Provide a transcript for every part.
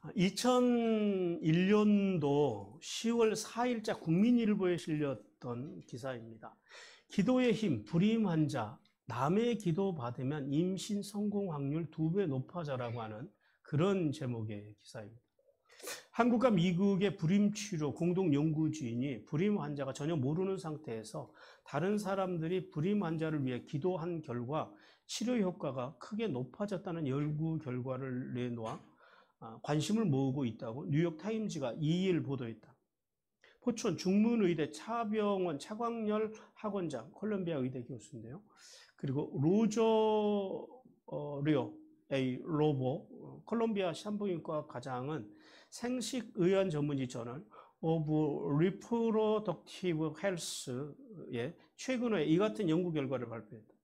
2001년도 10월 4일자 국민일보에 실렸던 기사입니다. 기도의 힘, 불임 환자, 남의 기도 받으면 임신 성공 확률 2배 높아져라고 하는 그런 제목의 기사입니다. 한국과 미국의 불임 치료 공동 연구진이 불임 환자가 전혀 모르는 상태에서 다른 사람들이 불임 환자를 위해 기도한 결과 치료 효과가 크게 높아졌다는 연구 결과를 내놓아 관심을 모으고 있다고 뉴욕타임즈가 2일 보도했다. 포천 중문의대 차병원 차광열 학원장, 콜롬비아 의대 교수인데요. 그리고 로저 리오 A. 로보, 콜롬비아 산부인과 과장은 생식의학 전문지 저널 of Reproductive Health에 최근에 이 같은 연구 결과를 발표했다.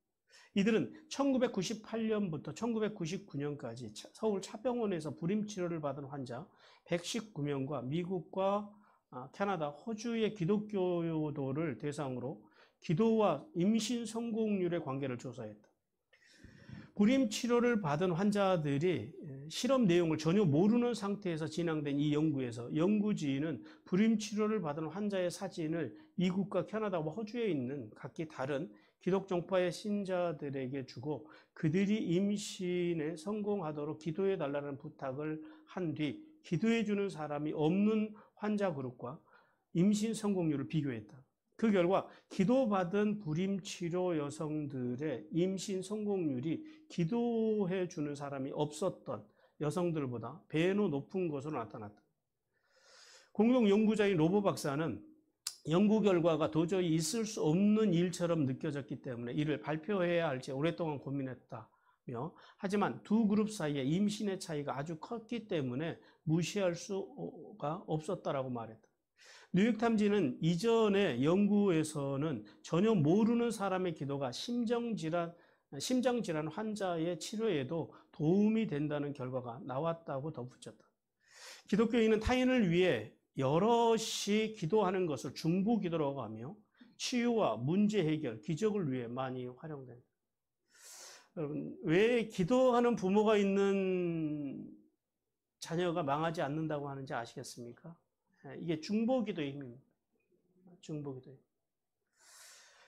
이들은 1998년부터 1999년까지 서울 차병원에서 불임 치료를 받은 환자 119명과 미국과 캐나다, 호주의 기독교도를 대상으로 기도와 임신 성공률의 관계를 조사했다. 불임 치료를 받은 환자들이 실험 내용을 전혀 모르는 상태에서 진행된 이 연구에서 연구진은 불임 치료를 받은 환자의 사진을 미국과 캐나다와 호주에 있는 각기 다른 기독 종파의 신자들에게 주고 그들이 임신에 성공하도록 기도해 달라는 부탁을 한 뒤 기도해 주는 사람이 없는 환자 그룹과 임신 성공률을 비교했다. 그 결과 기도받은 불임치료 여성들의 임신 성공률이 기도해 주는 사람이 없었던 여성들보다 배로 높은 것으로 나타났다. 공동 연구자인 로보 박사는 연구 결과가 도저히 있을 수 없는 일처럼 느껴졌기 때문에 이를 발표해야 할지 오랫동안 고민했다며, 하지만 두 그룹 사이에 임신의 차이가 아주 컸기 때문에 무시할 수가 없었다라고 말했다. 뉴욕타임즈는 이전의 연구에서는 전혀 모르는 사람의 기도가 심장질환 환자의 치료에도 도움이 된다는 결과가 나왔다고 덧붙였다. 기독교인은 타인을 위해 여럿이 기도하는 것을 중보기도라고 하며 치유와 문제 해결, 기적을 위해 많이 활용된다. 여러분, 왜 기도하는 부모가 있는 자녀가 망하지 않는다고 하는지 아시겠습니까? 이게 중보기도의 힘입니다. 중보기도의 힘.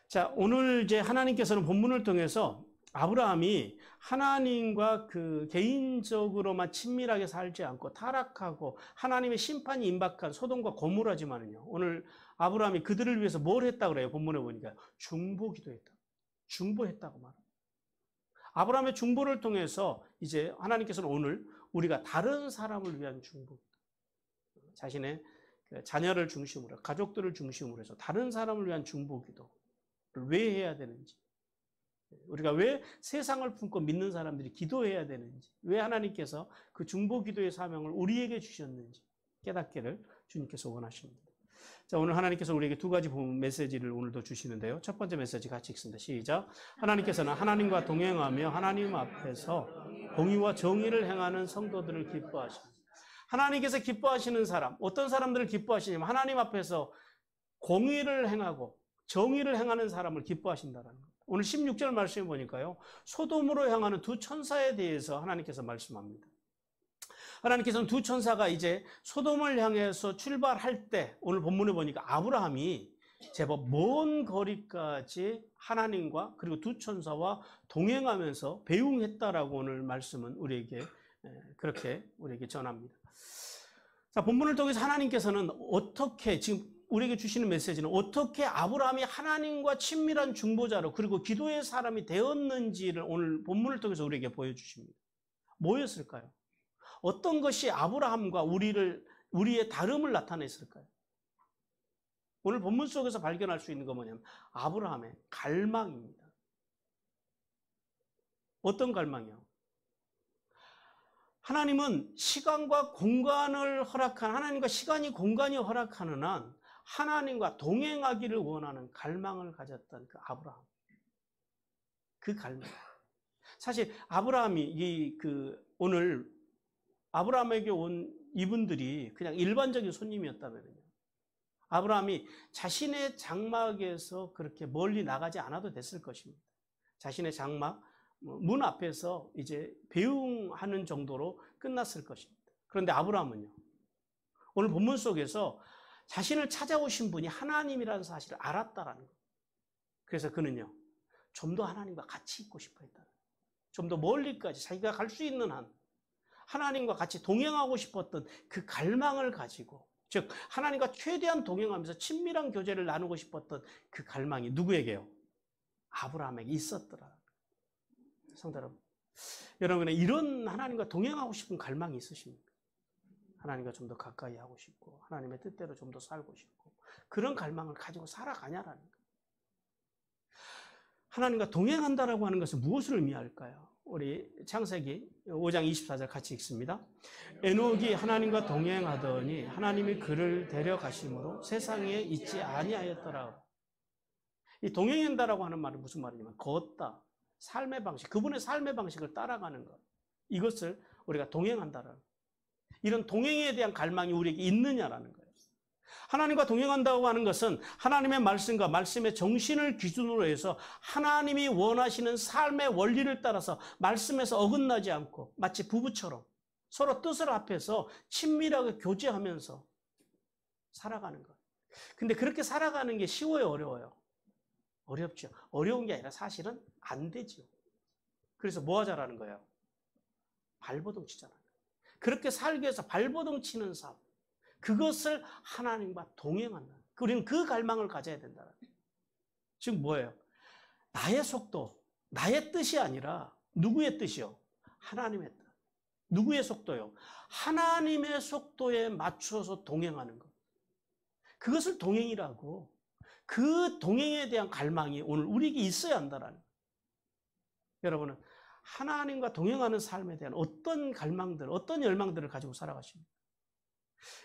자, 오늘 이제 하나님께서는 본문을 통해서 아브라함이 하나님과 개인적으로만 친밀하게 살지 않고 타락하고 하나님의 심판이 임박한 소돔과 고모라지만은요, 오늘 아브라함이 그들을 위해서 뭘 했다 그래요? 본문에 보니까 중보기도했다. 중보했다고 말합니다. 아브라함의 중보를 통해서 이제 하나님께서는 오늘 우리가 다른 사람을 위한 중보기도, 자신의 자녀를 중심으로, 가족들을 중심으로 해서 다른 사람을 위한 중보기도를 왜 해야 되는지, 우리가 왜 세상을 품고 믿는 사람들이 기도해야 되는지, 왜 하나님께서 그 중보기도의 사명을 우리에게 주셨는지 깨닫기를 주님께서 원하십니다. 자, 오늘 하나님께서 우리에게 두 가지 메시지를 오늘도 주시는데요. 첫 번째 메시지 같이 읽습니다. 시작. 하나님께서는 하나님과 동행하며 하나님 앞에서 공의와 정의를 행하는 성도들을 기뻐하십니다. 하나님께서 기뻐하시는 사람, 어떤 사람들을 기뻐하시냐면 하나님 앞에서 공의를 행하고 정의를 행하는 사람을 기뻐하신다는 겁니다. 오늘 16절 말씀해 보니까요, 소돔으로 향하는 두 천사에 대해서 하나님께서 말씀합니다. 하나님께서는 두 천사가 이제 소돔을 향해서 출발할 때, 오늘 본문에 보니까 아브라함이 제법 먼 거리까지 하나님과 그리고 두 천사와 동행하면서 배웅했다라고 오늘 말씀은 그렇게 우리에게 전합니다. 자, 본문을 통해서 하나님께서는 어떻게, 지금 우리에게 주시는 메시지는 어떻게 아브라함이 하나님과 친밀한 중보자로 그리고 기도의 사람이 되었는지를 오늘 본문을 통해서 우리에게 보여주십니다. 뭐였을까요? 어떤 것이 아브라함과 우리의 다름을 나타냈을까요? 오늘 본문 속에서 발견할 수 있는 건 뭐냐면 아브라함의 갈망입니다. 어떤 갈망이요? 하나님은 시간과 공간을 하나님과 시간이 공간이 허락하는 한 하나님과 동행하기를 원하는 갈망을 가졌던 그 아브라함. 그 갈망. 사실 아브라함이 오늘 아브라함에게 온 이분들이 그냥 일반적인 손님이었다면요, 아브라함이 자신의 장막에서 그렇게 멀리 나가지 않아도 됐을 것입니다. 자신의 장막 문 앞에서 이제 배웅하는 정도로 끝났을 것입니다. 그런데 아브라함은요, 오늘 본문 속에서 자신을 찾아오신 분이 하나님이라는 사실을 알았다라는 거예요. 그래서 그는요, 좀 더 하나님과 같이 있고 싶어 했다. 좀 더 멀리까지 자기가 갈 수 있는 한 하나님과 같이 동행하고 싶었던 그 갈망을 가지고, 즉 하나님과 최대한 동행하면서 친밀한 교제를 나누고 싶었던 그 갈망이 누구에게요? 아브라함에게 있었더라. 성도 여러분, 여러분은 이런 하나님과 동행하고 싶은 갈망이 있으십니까? 하나님과 좀 더 가까이 하고 싶고 하나님의 뜻대로 좀 더 살고 싶고 그런 갈망을 가지고 살아가냐라는 거예요. 하나님과 동행한다라고 하는 것은 무엇을 의미할까요? 우리 창세기 5장 24절 같이 읽습니다. 에녹이 하나님과 동행하더니 하나님이 그를 데려가심으로 세상에 있지 아니하였더라. 이 동행한다라고 하는 말은 무슨 말이냐면 걷다, 삶의 방식, 그분의 삶의 방식을 따라가는 것, 이것을 우리가 동행한다라는 거예요. 이런 동행에 대한 갈망이 우리에게 있느냐라는 거예요. 하나님과 동행한다고 하는 것은 하나님의 말씀과 말씀의 정신을 기준으로 해서 하나님이 원하시는 삶의 원리를 따라서 말씀에서 어긋나지 않고 마치 부부처럼 서로 뜻을 합해서 친밀하게 교제하면서 살아가는 것. 근데 그렇게 살아가는 게 쉬워요, 어려워요? 어렵죠. 어려운 게 아니라 사실은 안 되죠. 그래서 뭐 하자라는 거예요? 발버둥 치자라는 거예요. 그렇게 살기 위해서 발버둥 치는 삶, 그것을 하나님과 동행한다. 우리는 그 갈망을 가져야 된다. 지금 뭐예요? 나의 속도, 나의 뜻이 아니라 누구의 뜻이요? 하나님의 뜻. 누구의 속도요? 하나님의 속도에 맞춰서 동행하는 것. 그것을 동행이라고, 그 동행에 대한 갈망이 오늘 우리에게 있어야 한다라는 거예요. 여러분은 하나님과 동행하는 삶에 대한 어떤 갈망들, 어떤 열망들을 가지고 살아가십니까?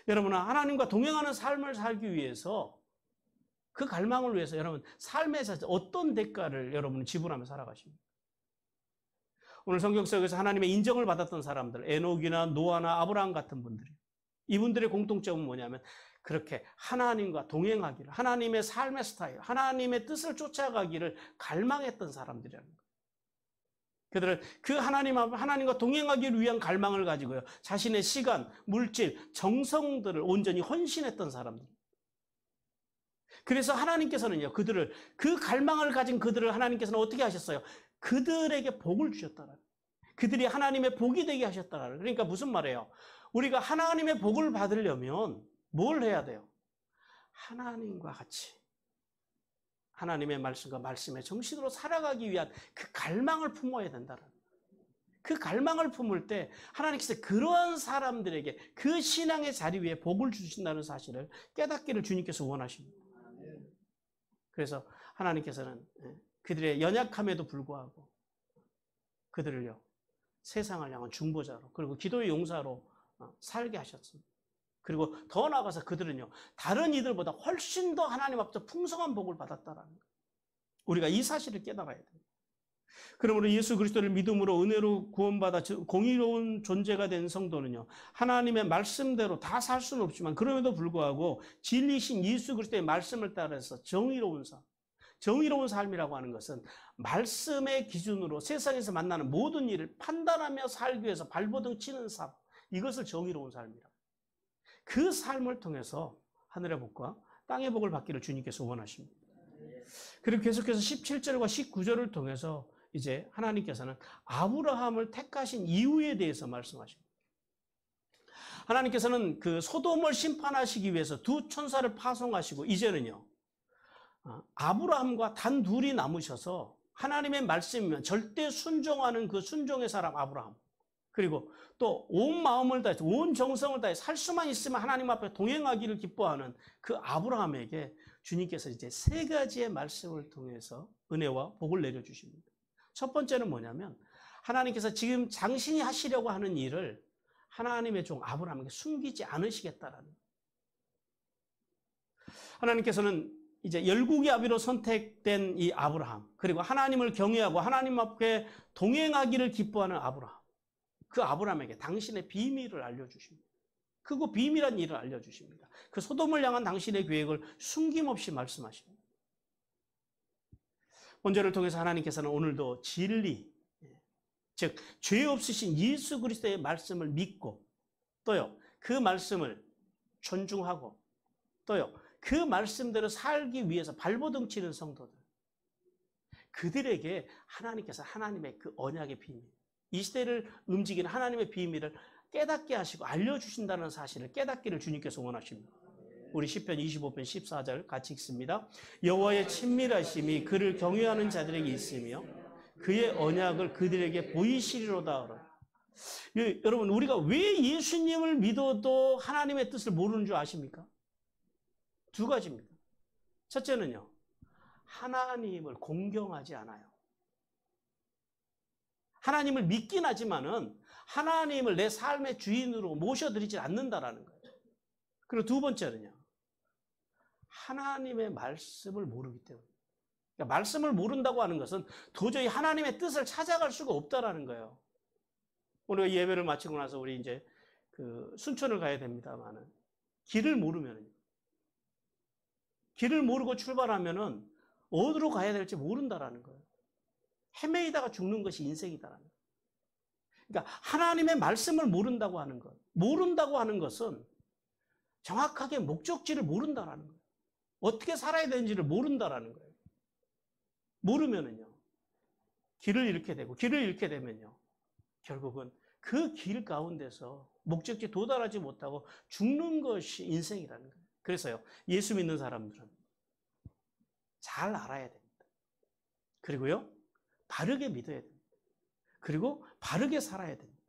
여러분은 하나님과 동행하는 삶을 살기 위해서, 그 갈망을 위해서 여러분 삶에서 어떤 대가를 여러분은 지불하며 살아가십니까? 오늘 성경 속에서 하나님의 인정을 받았던 사람들, 에녹이나 노아나 아브라함 같은 분들이, 이분들의 공통점은 뭐냐면 그렇게 하나님과 동행하기를, 하나님의 삶의 스타일, 하나님의 뜻을 쫓아가기를 갈망했던 사람들이라는 거예요. 그들은 그 하나님과 동행하기 위한 갈망을 가지고요, 자신의 시간, 물질, 정성들을 온전히 헌신했던 사람들. 그래서 하나님께서는요, 그 갈망을 가진 그들을 하나님께서는 어떻게 하셨어요? 그들에게 복을 주셨다는, 그들이 하나님의 복이 되게 하셨다는. 그러니까 무슨 말이에요? 우리가 하나님의 복을 받으려면 뭘 해야 돼요? 하나님과 같이 하나님의 말씀과 말씀의 정신으로 살아가기 위한 그 갈망을 품어야 된다는. 그 갈망을 품을 때 하나님께서 그러한 사람들에게 그 신앙의 자리 위에 복을 주신다는 사실을 깨닫기를 주님께서 원하십니다. 그래서 하나님께서는 그들의 연약함에도 불구하고 그들을요, 세상을 향한 중보자로, 그리고 기도의 용사로 살게 하셨습니다. 그리고 더 나아가서 그들은요, 다른 이들보다 훨씬 더 하나님 앞에서 풍성한 복을 받았다라는 거예요. 우리가 이 사실을 깨달아야 됩니다. 그러므로 예수 그리스도를 믿음으로 은혜로 구원받아 공의로운 존재가 된 성도는요, 하나님의 말씀대로 다 살 수는 없지만 그럼에도 불구하고 진리신 예수 그리스도의 말씀을 따라서 정의로운 삶, 정의로운 삶이라고 하는 것은 말씀의 기준으로 세상에서 만나는 모든 일을 판단하며 살기 위해서 발버둥 치는 삶, 이것을 정의로운 삶이라고. 그 삶을 통해서 하늘의 복과 땅의 복을 받기를 주님께서 원하십니다. 그리고 계속해서 17절과 19절을 통해서 이제 하나님께서는 아브라함을 택하신 이유에 대해서 말씀하십니다. 하나님께서는 그 소돔을 심판하시기 위해서 두 천사를 파송하시고 이제는요, 아브라함과 단 둘이 남으셔서 하나님의 말씀이면 절대 순종하는 그 순종의 사람 아브라함, 그리고 또 온 마음을 다해서 온 정성을 다해 살 수만 있으면 하나님 앞에 동행하기를 기뻐하는 그 아브라함에게 주님께서 이제 세 가지의 말씀을 통해서 은혜와 복을 내려주십니다. 첫 번째는 뭐냐면 하나님께서 지금 당신이 하시려고 하는 일을 하나님의 종 아브라함에게 숨기지 않으시겠다라는. 하나님께서는 이제 열국의 아비로 선택된 이 아브라함, 그리고 하나님을 경외하고 하나님 앞에 동행하기를 기뻐하는 아브라함, 그 아브라함에게 당신의 비밀을 알려주십니다. 크고 비밀한 일을 알려주십니다. 그 소돔을 향한 당신의 계획을 숨김없이 말씀하십니다. 본절을 통해서 하나님께서는 오늘도 진리, 즉 죄 없으신 예수 그리스도의 말씀을 믿고 또요, 그 말씀을 존중하고, 또요, 그 말씀대로 살기 위해서 발버둥 치는 성도들. 그들에게 하나님께서 하나님의 그 언약의 비밀, 이 시대를 움직이는 하나님의 비밀을 깨닫게 하시고 알려주신다는 사실을 깨닫기를 주님께서 원하십니다. 우리 시편 25편 14절 같이 읽습니다. 여호와의 친밀하심이 그를 경외하는 자들에게 있으며 그의 언약을 그들에게 보이시리로다. 여러분, 우리가 왜 예수님을 믿어도 하나님의 뜻을 모르는 줄 아십니까? 두 가지입니다. 첫째는요, 하나님을 공경하지 않아요. 하나님을 믿긴 하지만은 하나님을 내 삶의 주인으로 모셔드리지 않는다라는 거예요. 그리고 두 번째는요, 하나님의 말씀을 모르기 때문에. 그러니까 말씀을 모른다고 하는 것은 도저히 하나님의 뜻을 찾아갈 수가 없다라는 거예요. 오늘 예배를 마치고 나서 우리 이제 그 순천을 가야 됩니다만은 길을 모르고 출발하면은 어디로 가야 될지 모른다라는 거예요. 헤매이다가 죽는 것이 인생이다라는 거예요. 그러니까 하나님의 말씀을 모른다고 하는 것은 정확하게 목적지를 모른다라는 거예요. 어떻게 살아야 되는지를 모른다라는 거예요. 모르면은요, 길을 잃게 되고, 길을 잃게 되면요, 결국은 그 길 가운데서 목적지에 도달하지 못하고 죽는 것이 인생이라는 거예요. 그래서요, 예수 믿는 사람들은 잘 알아야 됩니다. 그리고요, 바르게 믿어야 됩니다. 그리고 바르게 살아야 됩니다.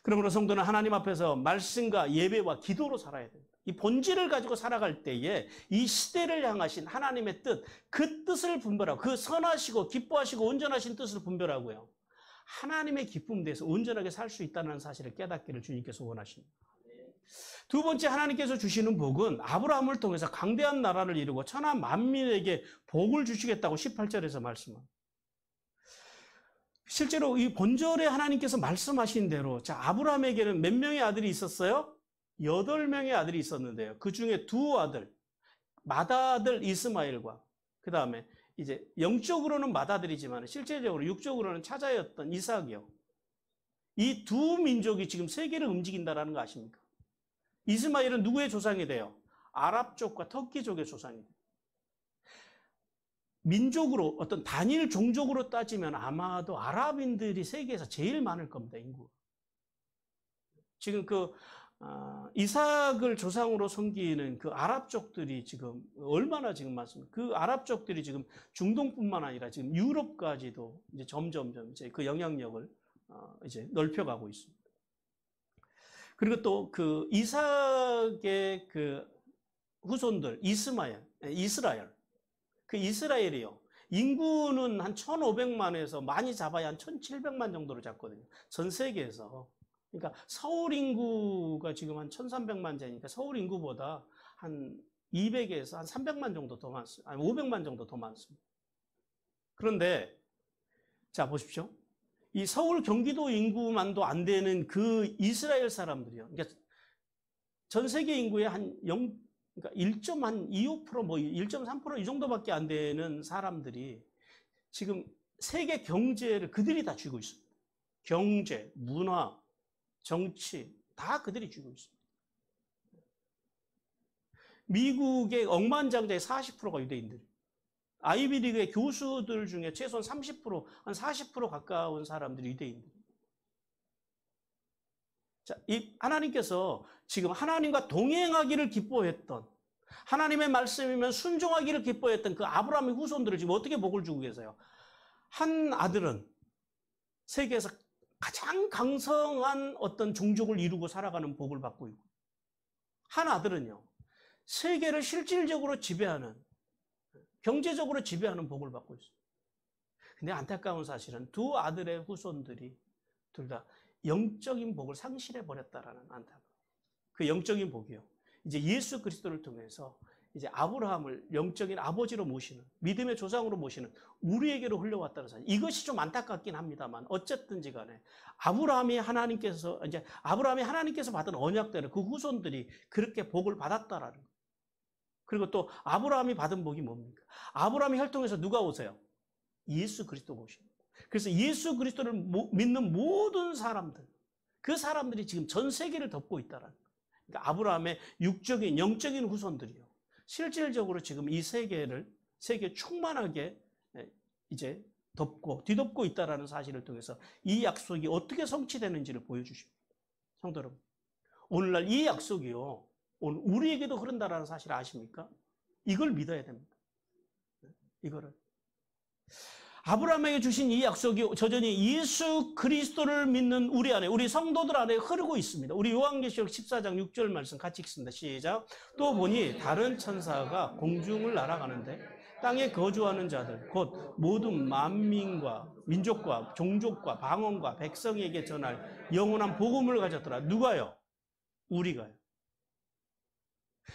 그러므로 성도는 하나님 앞에서 말씀과 예배와 기도로 살아야 됩니다. 이 본질을 가지고 살아갈 때에 이 시대를 향하신 하나님의 뜻, 그 뜻을 분별하고, 그 선하시고 기뻐하시고 온전하신 뜻을 분별하고요, 하나님의 기쁨 대해서 온전하게 살 수 있다는 사실을 깨닫기를 주님께서 원하십니다. 두 번째, 하나님께서 주시는 복은 아브라함을 통해서 강대한 나라를 이루고 천하 만민에게 복을 주시겠다고 18절에서 말씀합니다. 실제로 이 본절에 하나님께서 말씀하신 대로, 자, 아브라함에게는 몇 명의 아들이 있었어요? 8명의 아들이 있었는데요. 그 중에 두 아들, 맏아들 이스마엘과 그 다음에 이제 영적으로는 맏아들이지만 실제적으로 육적으로는 차자였던 이삭이요. 이 두 민족이 지금 세계를 움직인다는 거 아십니까? 이스마엘은 누구의 조상이 돼요? 아랍족과 터키족의 조상이 돼요. 민족으로, 어떤 단일 종족으로 따지면 아마도 아랍인들이 세계에서 제일 많을 겁니다, 인구. 지금 이삭을 조상으로 섬기는 그 아랍족들이 지금 얼마나 지금 많습니까? 그 아랍족들이 지금 중동뿐만 아니라 지금 유럽까지도 이제 점점 이제 그 영향력을 이제 넓혀가고 있습니다. 그리고 또 그 이삭의 그 후손들, 이스라엘. 그 이스라엘이요, 인구는 한 1,500만에서 많이 잡아야 한 1,700만 정도로 잡거든요. 전 세계에서. 그러니까 서울 인구가 지금 한 1,300만 제니까 서울 인구보다 한 200에서 한 300만 정도 더 많습니다. 아니, 500만 정도 더 많습니다. 그런데, 자, 보십시오. 이 서울 경기도 인구만도 안 되는 그 이스라엘 사람들이요. 그러니까 전 세계 인구의 그러니까 1.25%, 뭐 1.3% 이 정도밖에 안 되는 사람들이 지금 세계 경제를 그들이 다 쥐고 있습니다. 경제, 문화, 정치 다 그들이 쥐고 있습니다. 미국의 억만장자의 40%가 유대인들이에요. 아이비리그의 교수들 중에 최소한 30%, 한 40% 가까운 사람들이 유대인들입니다. 자, 이 하나님께서 지금 하나님과 동행하기를 기뻐했던, 하나님의 말씀이면 순종하기를 기뻐했던 그 아브라함의 후손들을 지금 어떻게 복을 주고 계세요? 한 아들은 세계에서 가장 강성한 어떤 종족을 이루고 살아가는 복을 받고 있고, 한 아들은요, 세계를 실질적으로 지배하는, 경제적으로 지배하는 복을 받고 있습니다. 근데 안타까운 사실은 두 아들의 후손들이 둘 다 영적인 복을 상실해버렸다라는 안타까움. 그 영적인 복이요, 이제 예수 그리스도를 통해서 이제 아브라함을 영적인 아버지로 모시는, 믿음의 조상으로 모시는 우리에게로 흘러왔다는 사실. 이것이 좀 안타깝긴 합니다만, 어쨌든지 간에 아브라함이 하나님께서 받은 언약대로 그 후손들이 그렇게 복을 받았다라는 거예요. 그리고 또 아브라함이 받은 복이 뭡니까? 아브라함의 혈통에서 누가 오세요? 예수 그리스도가 오십니다. 그래서 예수 그리스도를 믿는 모든 사람들, 그 사람들이 지금 전 세계를 덮고 있다라는 거예요. 그러니까 아브라함의 육적인, 영적인 후손들이요. 실질적으로 지금 이 세계 충만하게 이제 뒤덮고 있다라는 사실을 통해서 이 약속이 어떻게 성취되는지를 보여주십니다. 성도 여러분, 오늘날 이 약속이요, 오늘 우리에게도 흐른다라는 사실 아십니까? 이걸 믿어야 됩니다. 이거를. 아브라함에게 주신 이 약속이 여전히 예수 그리스도를 믿는 우리 안에, 우리 성도들 안에 흐르고 있습니다. 우리 요한계시록 14장 6절 말씀 같이 읽습니다. 시작. 또 보니 다른 천사가 공중을 날아가는데 땅에 거주하는 자들 곧 모든 만민과 민족과 종족과 방언과 백성에게 전할 영원한 복음을 가졌더라. 누가요? 우리가요.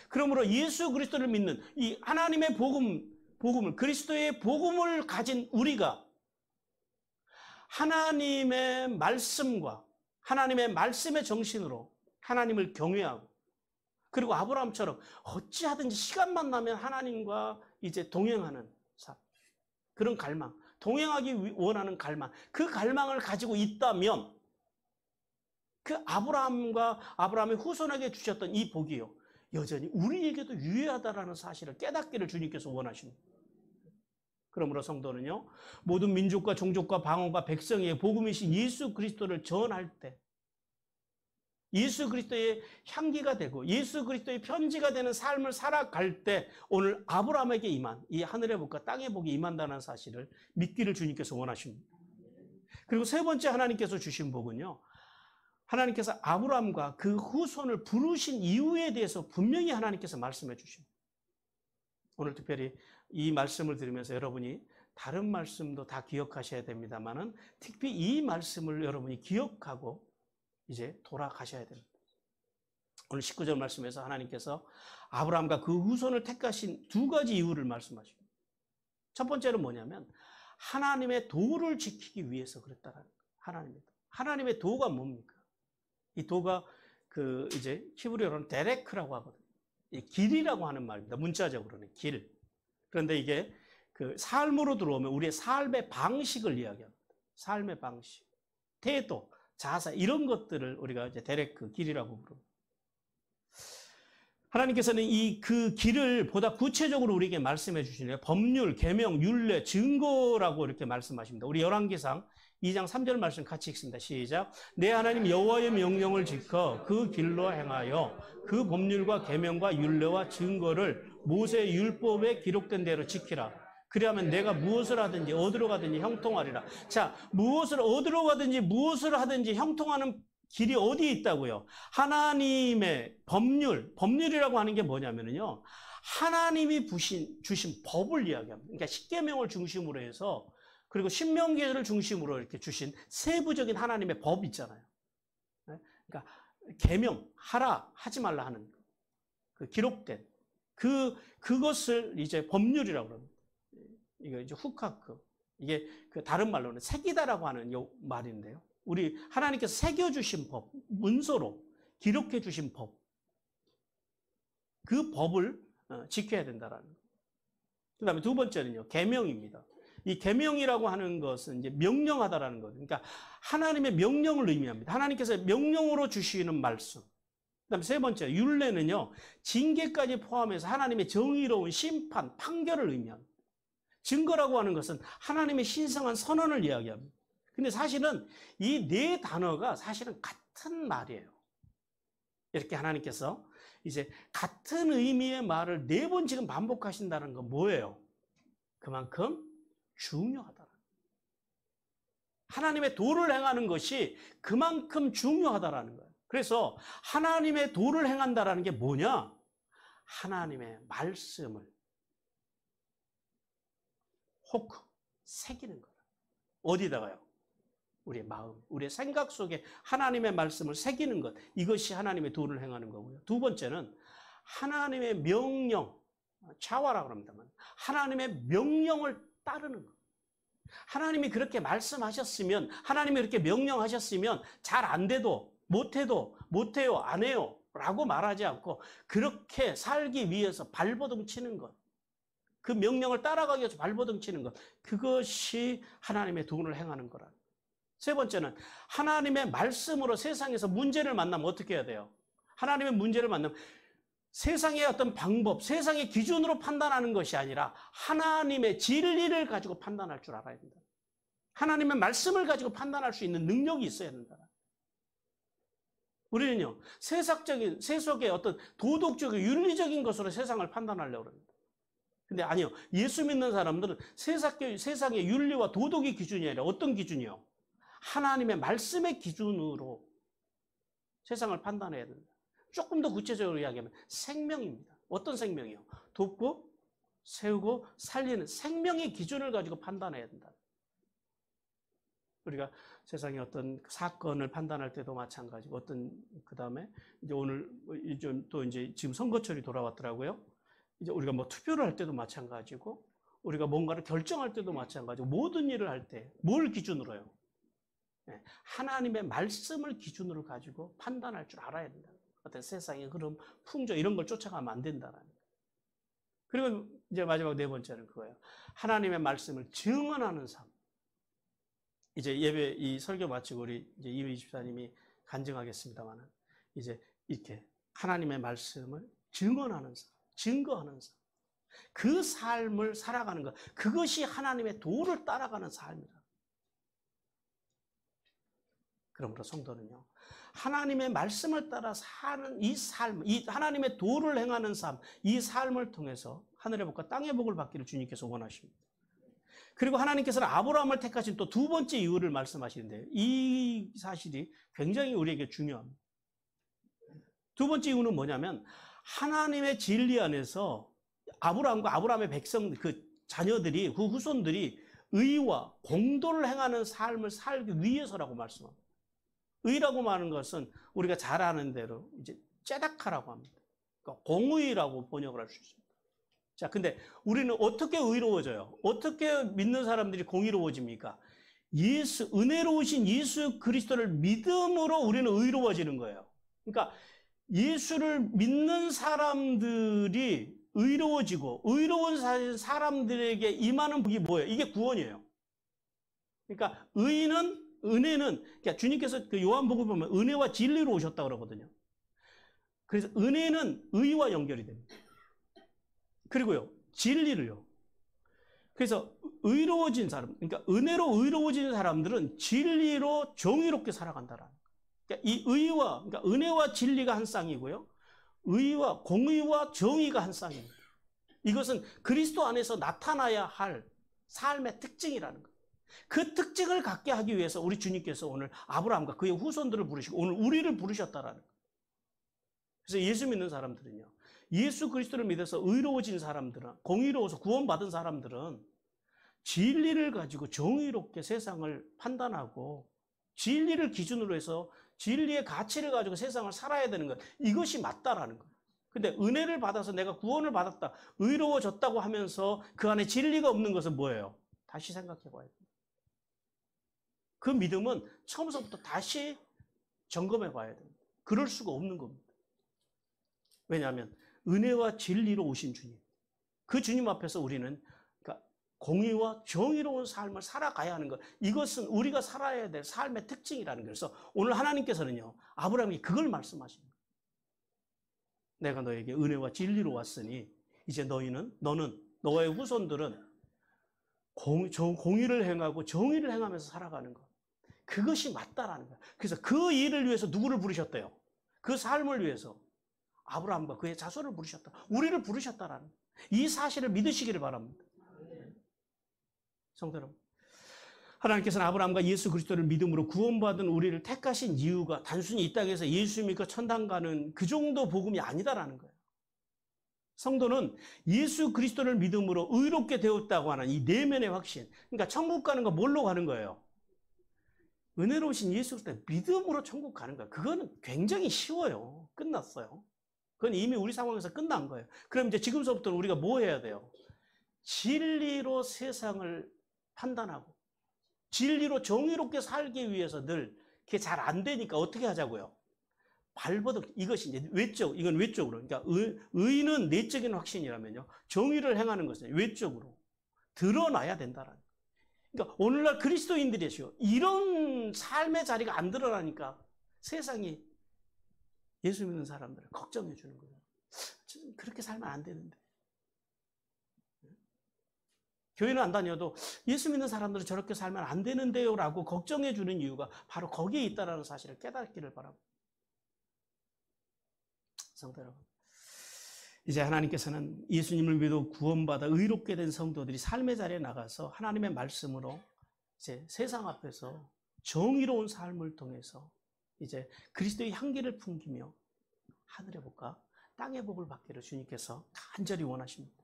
그러므로 예수 그리스도를 믿는 이 하나님의 복음을, 그리스도의 복음을 가진 우리가 하나님의 말씀과 하나님의 말씀의 정신으로 하나님을 경외하고, 그리고 아브라함처럼 어찌하든지 시간만 나면 하나님과 이제 동행하는 삶, 그런 갈망, 동행하기 원하는 갈망, 그 갈망을 가지고 있다면 그 아브라함의 후손에게 주셨던 이 복이요, 여전히 우리에게도 유효하다라는 사실을 깨닫기를 주님께서 원하십니다. 그러므로 성도는요, 모든 민족과 종족과 방언과 백성의 복음이신 예수 그리스도를 전할 때, 예수 그리스도의 향기가 되고 예수 그리스도의 편지가 되는 삶을 살아갈 때 오늘 아브라함에게 임한 이 하늘의 복과 땅의 복이 임한다는 사실을 믿기를 주님께서 원하십니다. 그리고 세 번째 하나님께서 주신 복은요, 하나님께서 아브라함과 그 후손을 부르신 이유에 대해서 분명히 하나님께서 말씀해 주십니다. 오늘 특별히 이 말씀을 들으면서 여러분이 다른 말씀도 다 기억하셔야 됩니다만은 특히 이 말씀을 여러분이 기억하고 이제 돌아가셔야 됩니다. 오늘 19절 말씀에서 하나님께서 아브라함과 그 후손을 택하신 두 가지 이유를 말씀하십니다. 첫 번째는 뭐냐면 하나님의 도를 지키기 위해서 그랬다라는 거예요. 하나님의 도가 뭡니까? 이 도가 이제 히브리어로는 데레크라고 하거든요. 이 길이라고 하는 말입니다. 문자적으로는 길. 그런데 이게 삶으로 들어오면 우리의 삶의 방식을 이야기합니다. 삶의 방식, 태도, 자세, 이런 것들을 우리가 이제 데레크, 길이라고 부릅니다. 하나님께서는 그 길을 보다 구체적으로 우리에게 말씀해 주시네요. 법률, 계명, 율례, 증거라고 이렇게 말씀하십니다. 우리 열왕기상 2장 3절 말씀 같이 읽습니다. 시작. 내 하나님 여호와의 명령을 지켜 그 길로 행하여 그 법률과 계명과 율례와 증거를 모세의 율법에 기록된 대로 지키라. 그리하면 내가 무엇을 하든지 어디로 가든지 형통하리라. 자, 무엇을 어디로 가든지 무엇을 하든지 형통하는 길이 어디에 있다고요? 하나님의 법률이라고 하는 게 뭐냐면요, 하나님이 주신 법을 이야기합니다. 그러니까 십계명을 중심으로 해서, 그리고 신명기를 중심으로 이렇게 주신 세부적인 하나님의 법 있잖아요. 그러니까 계명, 하라, 하지 말라 하는 그 기록된 그것을 이제 법률이라고 합니다. 이거 이제 후카크, 이게 다른 말로는 새기다라고 하는 말인데요. 우리 하나님께서 새겨주신 법, 문서로 기록해 주신 법, 그 법을 지켜야 된다라는 것. 그 다음에 두 번째는요, 계명입니다. 이 계명이라고 하는 것은 이제 명령하다라는 것. 그러니까 하나님의 명령을 의미합니다. 하나님께서 명령으로 주시는 말씀. 그다음에 세 번째, 율례는요, 징계까지 포함해서 하나님의 정의로운 심판, 판결을 의미합니다. 증거라고 하는 것은 하나님의 신성한 선언을 이야기합니다. 근데 사실은 이 네 단어가 사실은 같은 말이에요. 이렇게 하나님께서 이제 같은 의미의 말을 4번 지금 반복하신다는 건 뭐예요? 그만큼 중요하다. 하나님의 도를 행하는 것이 그만큼 중요하다라는 거예요. 그래서 하나님의 도를 행한다라는 게 뭐냐? 하나님의 말씀을 새기는 거예요. 어디다가요? 우리의 마음, 우리의 생각 속에 하나님의 말씀을 새기는 것, 이것이 하나님의 도를 행하는 거고요. 두 번째는 하나님의 명령, 차와라고 합니다만 하나님의 명령을 따르는 것. 하나님이 그렇게 말씀하셨으면, 하나님이 그렇게 명령하셨으면 잘 안 돼도, 못해도, 못해요, 안 해요 라고 말하지 않고 그렇게 살기 위해서 발버둥 치는 것, 그 명령을 따라가기 위해서 발버둥 치는 것, 그것이 하나님의 도를 행하는 거라. 세 번째는 하나님의 말씀으로 세상에서 문제를 만나면 어떻게 해야 돼요? 하나님의 문제를 만나면 세상의 어떤 방법, 세상의 기준으로 판단하는 것이 아니라 하나님의 진리를 가지고 판단할 줄 알아야 된다. 하나님의 말씀을 가지고 판단할 수 있는 능력이 있어야 된다. 우리는요, 세속의 어떤 도덕적인, 윤리적인 것으로 세상을 판단하려고 합니다. 근데 아니요, 예수 믿는 사람들은 세상의 윤리와 도덕의 기준이 아니라 어떤 기준이요? 하나님의 말씀의 기준으로 세상을 판단해야 된다. 조금 더 구체적으로 이야기하면 생명입니다. 어떤 생명이요? 돕고, 세우고, 살리는 생명의 기준을 가지고 판단해야 된다. 우리가 세상의 어떤 사건을 판단할 때도 마찬가지고, 그 다음에, 이제 오늘, 또 이제 지금 선거철이 돌아왔더라고요. 이제 우리가 뭐 투표를 할 때도 마찬가지고, 우리가 뭔가를 결정할 때도 마찬가지고, 모든 일을 할 때, 뭘 기준으로 해요? 하나님의 말씀을 기준으로 가지고 판단할 줄 알아야 된다. 어떤 세상의 흐름, 풍조, 이런 걸 쫓아가면 안 된다라는 거예요. 그리고 이제 마지막 네 번째는 그거예요. 하나님의 말씀을 증언하는 삶. 이제 예배 이 설교 마치고 우리 이제 이미 집사님이 간증하겠습니다만은 이제 이렇게 하나님의 말씀을 증언하는 삶, 증거하는 삶. 그 삶을 살아가는 것. 그것이 하나님의 도를 따라가는 삶이다. 그러므로 성도는요, 하나님의 말씀을 따라 사는 이 삶, 이 하나님의 도를 행하는 삶, 이 삶을 통해서 하늘의 복과 땅의 복을 받기를 주님께서 원하십니다. 그리고 하나님께서는 아브라함을 택하신 또 두 번째 이유를 말씀하시는데요. 이 사실이 굉장히 우리에게 중요합니다. 두 번째 이유는 뭐냐면 하나님의 진리 안에서 아브라함과 아브라함의 백성, 그 자녀들이, 그 후손들이 의와 공도를 행하는 삶을 살기 위해서라고 말씀합니다. 의라고 말하는 것은 우리가 잘 아는 대로 이제 째다카라고 합니다. 그러니까 공의라고 번역을 할 수 있습니다. 자, 근데 우리는 어떻게 의로워져요? 어떻게 믿는 사람들이 공의로워집니까? 은혜로우신 예수 그리스도를 믿음으로 우리는 의로워지는 거예요. 그러니까 예수를 믿는 사람들이 의로워지고 의로운 사람들에게 임하는 복이 뭐예요? 이게 구원이에요. 그러니까 은혜는 그러니까 주님께서 그 요한복음 보면 은혜와 진리로 오셨다고 그러거든요. 그래서 은혜는 의와 연결이 됩니다. 그리고요, 진리를요. 그래서 의로워진 사람, 그러니까 은혜로 의로워진 사람들은 진리로 정의롭게 살아간다라는 거예요. 그러니까 이 의와, 그러니까 은혜와 진리가 한 쌍이고요. 의와 공의와 정의가 한 쌍입니다. 이것은 그리스도 안에서 나타나야 할 삶의 특징이라는 거예요. 그 특징을 갖게 하기 위해서 우리 주님께서 오늘 아브라함과 그의 후손들을 부르시고 오늘 우리를 부르셨다라는 거예요. 그래서 예수 믿는 사람들은요, 예수 그리스도를 믿어서 의로워진 사람들은, 공의로워서 구원받은 사람들은 진리를 가지고 정의롭게 세상을 판단하고 진리를 기준으로 해서 진리의 가치를 가지고 세상을 살아야 되는 거예요. 이것이 맞다라는 거예요. 근데 은혜를 받아서 내가 구원을 받았다, 의로워졌다고 하면서 그 안에 진리가 없는 것은 뭐예요? 다시 생각해 봐야 돼요. 그 믿음은 처음부터 다시 점검해 봐야 됩니다. 그럴 수가 없는 겁니다. 왜냐하면 은혜와 진리로 오신 주님, 그 주님 앞에서 우리는 그러니까 공의와 정의로운 삶을 살아가야 하는 것, 이것은 우리가 살아야 될 삶의 특징이라는 거예요. 그래서 오늘 하나님께서는요, 아브라함이 그걸 말씀하십니다. 내가 너에게 은혜와 진리로 왔으니 이제 너는 너의 후손들은 공의를 행하고 정의를 행하면서 살아가는 것, 그것이 맞다라는 거예요. 그래서 그 일을 위해서 누구를 부르셨대요? 그 삶을 위해서 아브라함과 그의 자손을 부르셨다. 우리를 부르셨다라는 이 사실을 믿으시기를 바랍니다. 성도 여러분, 하나님께서는 아브라함과 예수 그리스도를 믿음으로 구원받은 우리를 택하신 이유가 단순히 이 땅에서 예수 믿고 천당 가는 그 정도 복음이 아니다라는 거예요. 성도는 예수 그리스도를 믿음으로 의롭게 되었다고 하는 이 내면의 확신, 그러니까 천국 가는 거 뭘로 가는 거예요? 은혜로우신 예수 그리스도 믿음으로 천국 가는 거예요. 그거는 굉장히 쉬워요. 끝났어요. 그건 이미 우리 상황에서 끝난 거예요. 그럼 이제 지금서부터는 우리가 뭐 해야 돼요? 진리로 세상을 판단하고 진리로 정의롭게 살기 위해서 늘 그게 잘 안 되니까 어떻게 하자고요? 발버둥. 이것이 이제 이건 외적으로. 그러니까 의는 내적인 확신이라면요, 정의를 행하는 것은 외적으로 드러나야 된다라는 거예요. 그러니까 오늘날 그리스도인들이죠. 이런 삶의 자리가 안 드러나니까 세상이 예수 믿는 사람들을 걱정해 주는 거예요. 그렇게 살면 안 되는데. 교회는 안 다녀도 예수 믿는 사람들은 저렇게 살면 안 되는데요 라고 걱정해 주는 이유가 바로 거기에 있다는 사실을 깨닫기를 바랍니다. 성도 여러분, 이제 하나님께서는 예수님을 믿어 구원받아 의롭게 된 성도들이 삶의 자리에 나가서 하나님의 말씀으로 이제 세상 앞에서 정의로운 삶을 통해서 이제 그리스도의 향기를 풍기며 하늘의 복과 땅의 복을 받기를 주님께서 간절히 원하십니다.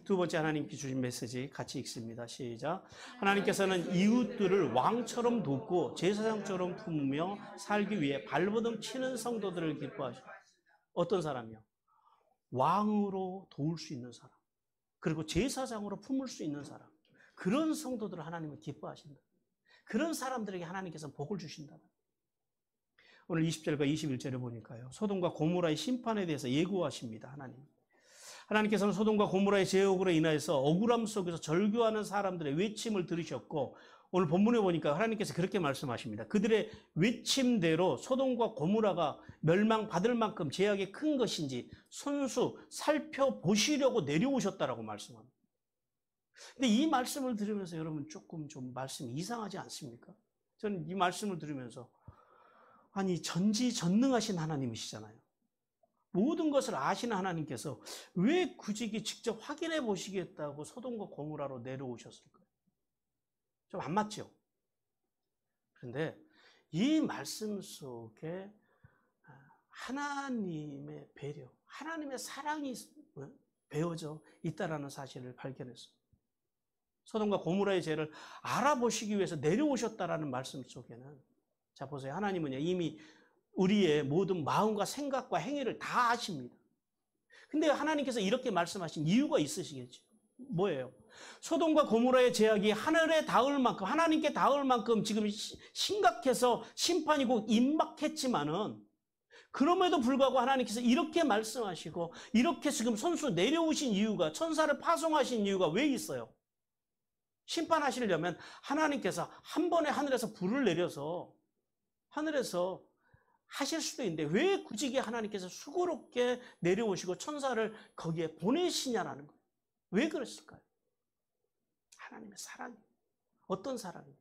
두 번째 하나님께 주신 메시지 같이 읽습니다. 시작. 하나님께서는 이웃들을 왕처럼 돕고 제사장처럼 품으며 살기 위해 발버둥 치는 성도들을 기뻐하십니다. 어떤 사람이요? 왕으로 도울 수 있는 사람, 그리고 제사장으로 품을 수 있는 사람, 그런 성도들을 하나님은 기뻐하신다. 그런 사람들에게 하나님께서 복을 주신다. 오늘 20절과 21절을 보니까요, 소돔과 고모라의 심판에 대해서 예고하십니다. 하나님께서는 소돔과 고모라의 제옥으로 인하여서 억울함 속에서 절규하는 사람들의 외침을 들으셨고, 오늘 본문에 보니까 하나님께서 그렇게 말씀하십니다. 그들의 외침대로 소돔과 고모라가 멸망받을 만큼 죄악이 큰 것인지 손수 살펴보시려고 내려오셨다라고 말씀합니다. 근데 이 말씀을 들으면서 여러분 조금 좀 말씀이 이상하지 않습니까? 저는 이 말씀을 들으면서 아니, 전지전능하신 하나님이시잖아요. 모든 것을 아시는 하나님께서 왜 굳이 직접 확인해 보시겠다고 소돔과 고모라로 내려오셨을까요? 좀 안 맞죠? 그런데 이 말씀 속에 하나님의 배려, 하나님의 사랑이 배어져 있다는 사실을 발견했어요. 소돔과 고모라의 죄를 알아보시기 위해서 내려오셨다라는 말씀 속에는, 자 보세요. 하나님은요, 이미 우리의 모든 마음과 생각과 행위를 다 아십니다. 근데 하나님께서 이렇게 말씀하신 이유가 있으시겠죠. 뭐예요? 소돔과 고모라의 죄악이 하늘에 닿을 만큼, 하나님께 닿을 만큼 지금 심각해서 심판이 곧 임박했지만은, 그럼에도 불구하고 하나님께서 이렇게 말씀하시고 이렇게 지금 손수 내려오신 이유가, 천사를 파송하신 이유가 왜 있어요? 심판하시려면 하나님께서 한 번에 하늘에서 불을 내려서 하늘에서 하실 수도 있는데 왜 굳이 하나님께서 수고롭게 내려오시고 천사를 거기에 보내시냐라는 거예요. 왜 그랬을까요? 하나님의 사랑이. 어떤 사랑이에요?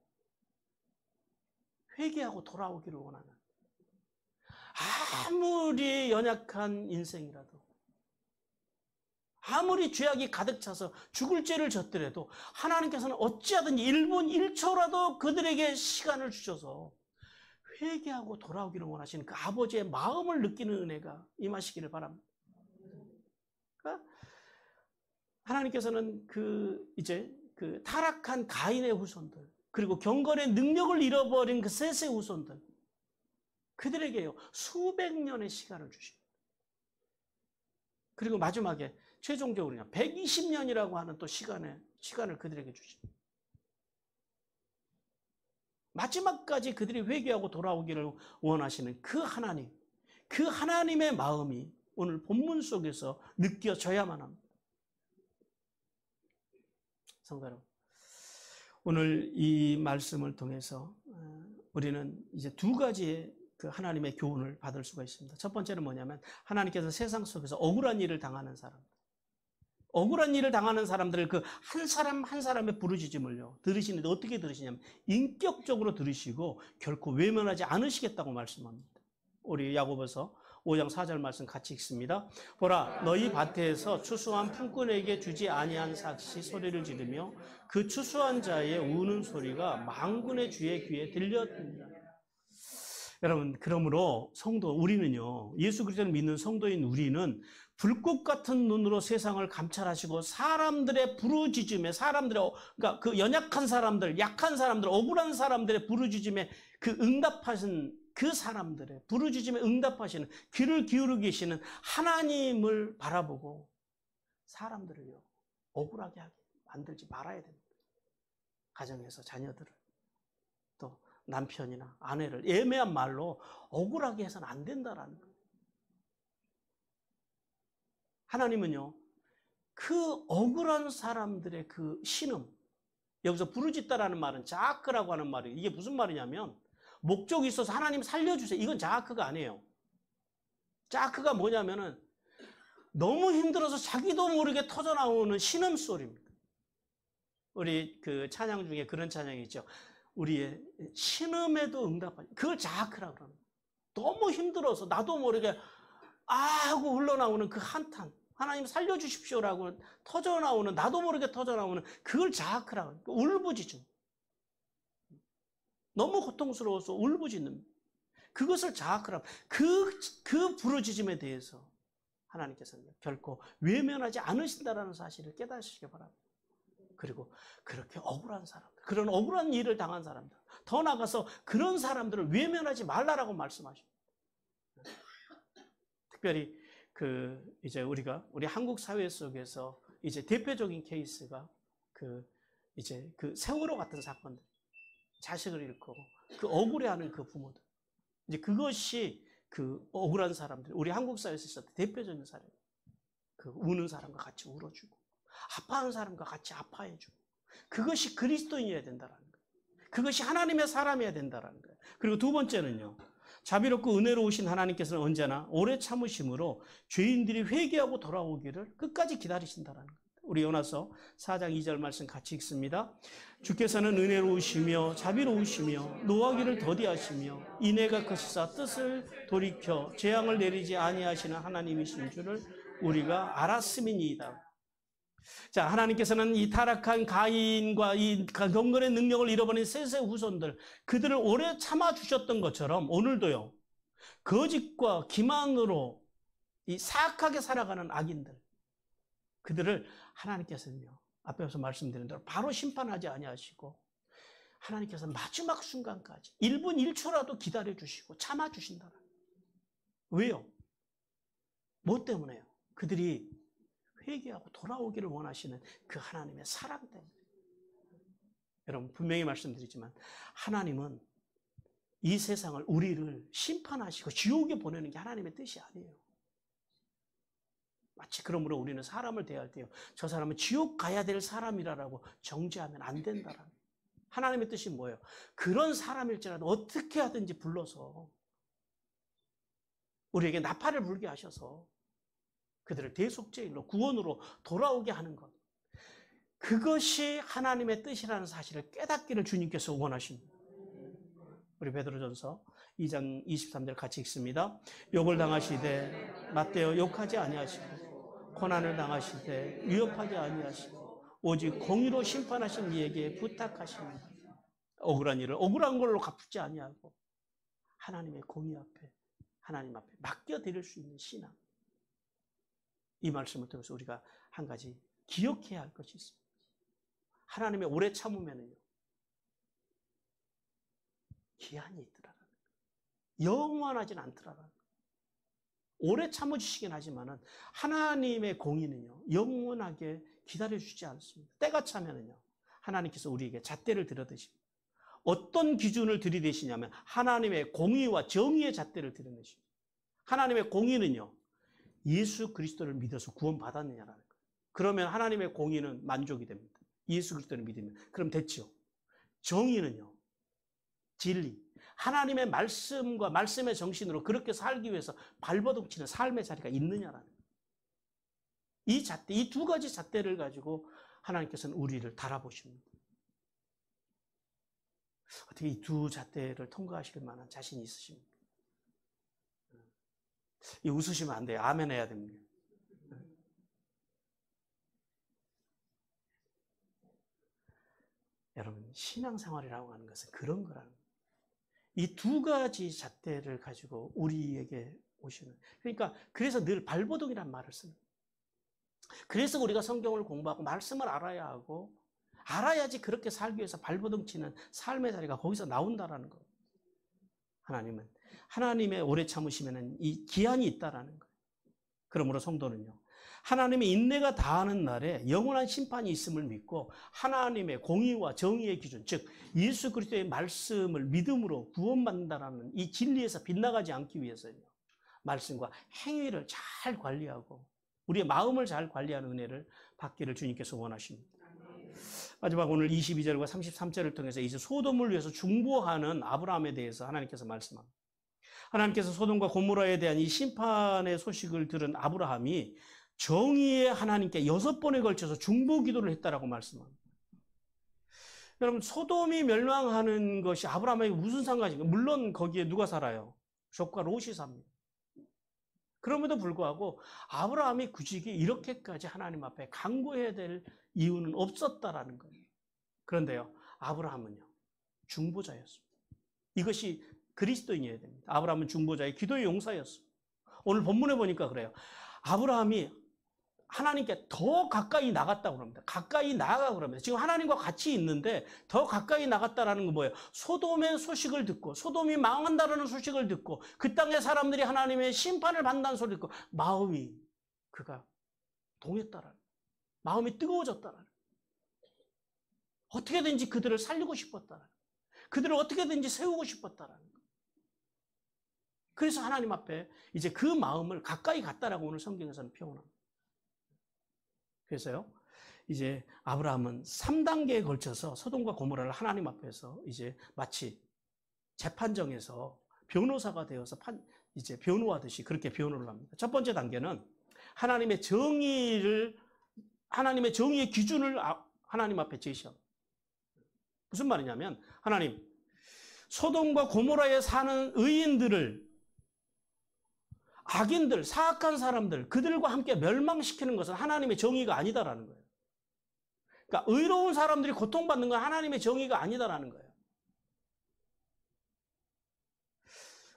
회개하고 돌아오기를 원하는. 아무리 연약한 인생이라도, 아무리 죄악이 가득 차서 죽을 죄를 졌더라도 하나님께서는 어찌하든지 1분 1초라도 그들에게 시간을 주셔서 회개하고 돌아오기를 원하시는 그 아버지의 마음을 느끼는 은혜가 임하시기를 바랍니다. 그러니까 하나님께서는 이제 타락한 가인의 후손들, 그리고 경건의 능력을 잃어버린 그 셋의 후손들, 그들에게요 수백 년의 시간을 주십니다. 그리고 마지막에 최종적으로 120년이라고 하는 또 시간을 그들에게 주십니다. 마지막까지 그들이 회개하고 돌아오기를 원하시는 그 하나님, 그 하나님의 마음이 오늘 본문 속에서 느껴져야만 합니다. 성도 여러분, 오늘 이 말씀을 통해서 우리는 이제 두 가지의 그 하나님의 교훈을 받을 수가 있습니다. 첫 번째는 뭐냐면, 하나님께서 세상 속에서 억울한 일을 당하는 사람들, 억울한 일을 당하는 사람들을 그 한 사람 한 사람의 부르짖음을요 들으시는데 어떻게 들으시냐면 인격적으로 들으시고 결코 외면하지 않으시겠다고 말씀합니다. 우리 야고보서 5장 4절 말씀 같이 읽습니다. 보라, 너희 밭에서 추수한 품꾼에게 주지 아니한 삭시 소리를 지르며 그 추수한 자의 우는 소리가 만군의 주의 귀에 들렸습니다. 여러분, 그러므로 우리는요, 예수 그리스도를 믿는 성도인 우리는 불꽃 같은 눈으로 세상을 감찰하시고 사람들의 부르짖음에, 그러니까 그 연약한 사람들, 약한 사람들, 억울한 사람들의 부르짖음에 응답하신 그 사람들의 부르짖음에 응답하시는, 귀를 기울이고 계시는 하나님을 바라보고 사람들을요 억울하게 만들지 말아야 됩니다. 가정에서 자녀들을, 또 남편이나 아내를 애매한 말로 억울하게 해서는 안 된다라는 거예요. 하나님은요, 그 억울한 사람들의 그 신음, 여기서 부르짖다라는 말은 자아크라고 하는 말이에요. 이게 무슨 말이냐면 목적이 있어서 하나님 살려주세요. 이건 자아크가 아니에요. 자아크가 뭐냐면은 너무 힘들어서 자기도 모르게 터져나오는 신음소리입니다. 우리 그 찬양 중에 그런 찬양이 있죠. 우리의 신음에도 응답하지. 그걸 자아크라고 그러는 거예요. 너무 힘들어서 나도 모르게 아 하고 흘러나오는 그 한탄. 하나님 살려주십시오라고 터져나오는, 나도 모르게 터져나오는 그걸 자아크라고 해요. 울부짖음. 너무 고통스러워서 울부짖는 그것을 자아크라고. 그 부르짖음에 대해서 하나님께서는 결코 외면하지 않으신다라는 사실을 깨닫으시기 바랍니다. 그리고 그렇게 억울한 사람들, 그런 억울한 일을 당한 사람들, 더 나아가서 그런 사람들을 외면하지 말라라고 말씀하십니다. 특별히 이제 우리 한국 사회 속에서 이제 대표적인 케이스가 이제 세월호 같은 사건들, 자식을 잃고 그 억울해하는 그 부모들, 이제 그것이 그 억울한 사람들, 우리 한국 사회에서 있었던 대표적인 사례. 우는 사람과 같이 울어주고, 아파하는 사람과 같이 아파해주고, 그것이 그리스도인이어야 된다라는 거예요. 그것이 하나님의 사람이어야 된다라는 거예요. 그리고 두 번째는요, 자비롭고 은혜로우신 하나님께서는 언제나 오래 참으심으로 죄인들이 회개하고 돌아오기를 끝까지 기다리신다라는 거예요. 우리 요나서 4장 2절 말씀 같이 읽습니다. 주께서는 은혜로우시며 자비로우시며 노하기를 더디하시며 인애가 크시사 뜻을 돌이켜 재앙을 내리지 아니하시는 하나님이신 줄을 우리가 알았음이니이다. 자, 하나님께서는 이 타락한 가인과 이 경건의 능력을 잃어버린 셋의 후손들, 그들을 오래 참아주셨던 것처럼 오늘도요, 거짓과 기만으로 이 사악하게 살아가는 악인들, 그들을 하나님께서는요, 앞에서 말씀드린 대로 바로 심판하지 아니하시고 하나님께서 마지막 순간까지 1분 1초라도 기다려주시고 참아주신다. 왜요? 뭐 때문에요? 그들이 회개하고 돌아오기를 원하시는 그 하나님의 사랑 때문에. 여러분, 분명히 말씀드리지만 하나님은 이 세상을, 우리를 심판하시고 지옥에 보내는 게 하나님의 뜻이 아니에요. 마치 그러므로 우리는 사람을 대할 때요, 저 사람은 지옥 가야 될 사람이라고 정죄하면 안 된다라는. 하나님의 뜻이 뭐예요? 그런 사람일지라도 어떻게 하든지 불러서 우리에게 나팔을 불게 하셔서 그들을 대속죄일로 구원으로 돌아오게 하는 것. 그것이 하나님의 뜻이라는 사실을 깨닫기를 주님께서 원하십니다. 우리 베드로전서 2장 23절 같이 읽습니다. 욕을 당하시되 맞대어 욕하지 아니하시고 고난을 당하시되 위협하지 아니하시고 오직 공의로 심판하신 이에게 부탁하십니다. 억울한 일을 억울한 걸로 갚지 아니하고 하나님의 공의 앞에, 하나님 앞에 맡겨드릴 수 있는 신앙. 이 말씀을 통해서 우리가 한 가지 기억해야 할 것이 있습니다. 하나님의 오래 참으면은요, 기한이 있더라라는 거예요. 영원하진 않더라라는 거예요. 오래 참아주시긴 하지만은 하나님의 공의는요, 영원하게 기다려주지 않습니다. 때가 차면은요, 하나님께서 우리에게 잣대를 들여대십니다. 어떤 기준을 들이대시냐면 하나님의 공의와 정의의 잣대를 들여내십니다. 하나님의 공의는요, 예수 그리스도를 믿어서 구원받았느냐라는 거예요. 그러면 하나님의 공의는 만족이 됩니다. 예수 그리스도를 믿으면. 그럼 됐죠. 정의는요, 진리, 하나님의 말씀과 말씀의 정신으로 그렇게 살기 위해서 발버둥치는 삶의 자리가 있느냐라는 거예요. 이 잣대, 이 두 가지 잣대를 가지고 하나님께서는 우리를 달아보십니다. 어떻게 이 두 잣대를 통과하실 만한 자신이 있으십니까? 이 웃으시면 안 돼요. 아멘 해야 됩니다. 여러분, 신앙생활이라고 하는 것은 그런 거라는 거예요. 이 두 가지 잣대를 가지고 우리에게 오시는. 그러니까 그래서 늘 발버둥이란 말을 쓰는 거예요. 그래서 우리가 성경을 공부하고 말씀을 알아야 하고, 알아야지 그렇게 살기 위해서 발버둥 치는 삶의 자리가 거기서 나온다라는 거예요. 하나님은 하나님의 오래 참으시면은 이 기한이 있다라는 거예요. 그러므로 성도는요, 하나님의 인내가 다하는 날에 영원한 심판이 있음을 믿고 하나님의 공의와 정의의 기준, 즉 예수 그리스도의 말씀을 믿음으로 구원받는다라는 이 진리에서 빗나가지 않기 위해서요, 말씀과 행위를 잘 관리하고 우리의 마음을 잘 관리하는 은혜를 받기를 주님께서 원하십니다. 마지막 오늘 22절과 33절을 통해서 이제 소돔을 위해서 중보하는 아브라함에 대해서 하나님께서 말씀합니다. 하나님께서 소돔과 고모라에 대한 이 심판의 소식을 들은 아브라함이 정의의 하나님께 6번에 걸쳐서 중보 기도를 했다라고 말씀합니다. 여러분, 소돔이 멸망하는 것이 아브라함에게 무슨 상관인가? 물론 거기에 누가 살아요? 족과 롯이 삽니다. 그럼에도 불구하고 아브라함이 굳이 이렇게까지 하나님 앞에 간구해야 될 이유는 없었다라는 거예요. 그런데요, 아브라함은요, 중보자였습니다. 이것이 그리스도인이어야 됩니다. 아브라함은 중보자의 기도의 용사였습니다. 오늘 본문에 보니까 그래요. 아브라함이 하나님께 더 가까이 나갔다고 합니다. 가까이 나아가고 그럽니다. 지금 하나님과 같이 있는데 더 가까이 나갔다라는 건 뭐예요? 소돔의 소식을 듣고 소돔이 망한다라는 소식을 듣고 그 땅의 사람들이 하나님의 심판을 받는다는 소리를 듣고 마음이 그가 동했다라는, 마음이 뜨거워졌다라는, 어떻게든지 그들을 살리고 싶었다라는, 그들을 어떻게든지 세우고 싶었다라는 거. 그래서 하나님 앞에 이제 그 마음을 가까이 갔다라고 오늘 성경에서는 표현합니다. 그래서요, 이제 아브라함은 3단계에 걸쳐서 소돔과 고모라를 하나님 앞에서 이제 마치 재판정에서 변호사가 되어서 이제 변호하듯이 그렇게 변호를 합니다. 첫 번째 단계는 하나님의 정의의 기준을 하나님 앞에 제시합니다. 무슨 말이냐면, 하나님, 소돔과 고모라에 사는 의인들을, 악인들, 사악한 사람들, 그들과 함께 멸망시키는 것은 하나님의 정의가 아니다라는 거예요. 그러니까 의로운 사람들이 고통받는 건 하나님의 정의가 아니다라는 거예요.